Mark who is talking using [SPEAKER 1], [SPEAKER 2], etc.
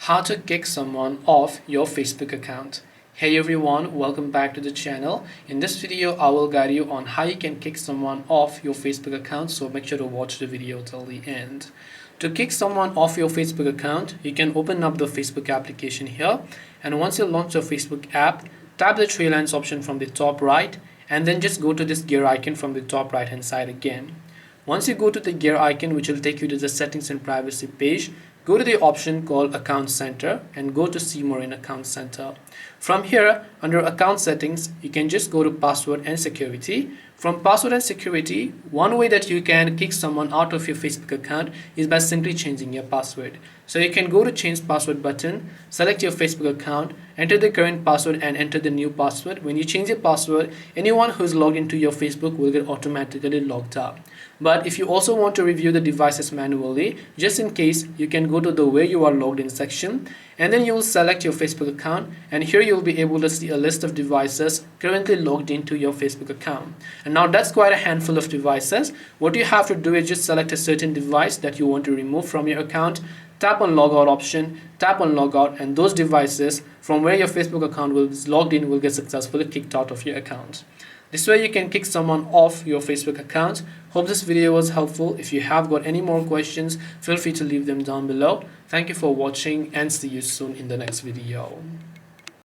[SPEAKER 1] How to kick someone off your Facebook account. Hey everyone, welcome back to the channel. In this video, I will guide you on how you can kick someone off your Facebook account, so make sure to watch the video till the end. To kick someone off your Facebook account, you can open up the Facebook application here, and once you launch your Facebook app, tap the three lines option from the top right, and then just go to this gear icon from the top right hand side again. Once you go to the gear icon, which will take you to the settings and privacy page, go to the option called Account Center and go to see more in Account Center. From here, under Account Settings, you can just go to Password and Security. From Password and Security, one way that you can kick someone out of your Facebook account is by simply changing your password. So you can go to Change Password button, select your Facebook account, enter the current password and enter the new password. When you change your password, anyone who is logged into your Facebook will get automatically logged out. But if you also want to review the devices manually, just in case, you can go to the Where You Are Logged In section, and then you will select your Facebook account, and here you will be able to see a list of devices currently logged into your Facebook account. And now that's quite a handful of devices. What you have to do is just select a certain device that you want to remove from your account, tap on logout option, tap on logout, and those devices from where your Facebook account was logged in will get successfully kicked out of your account. This way you can kick someone off your Facebook account. Hope this video was helpful. If you have got any more questions, feel free to leave them down below. Thank you for watching and see you soon in the next video.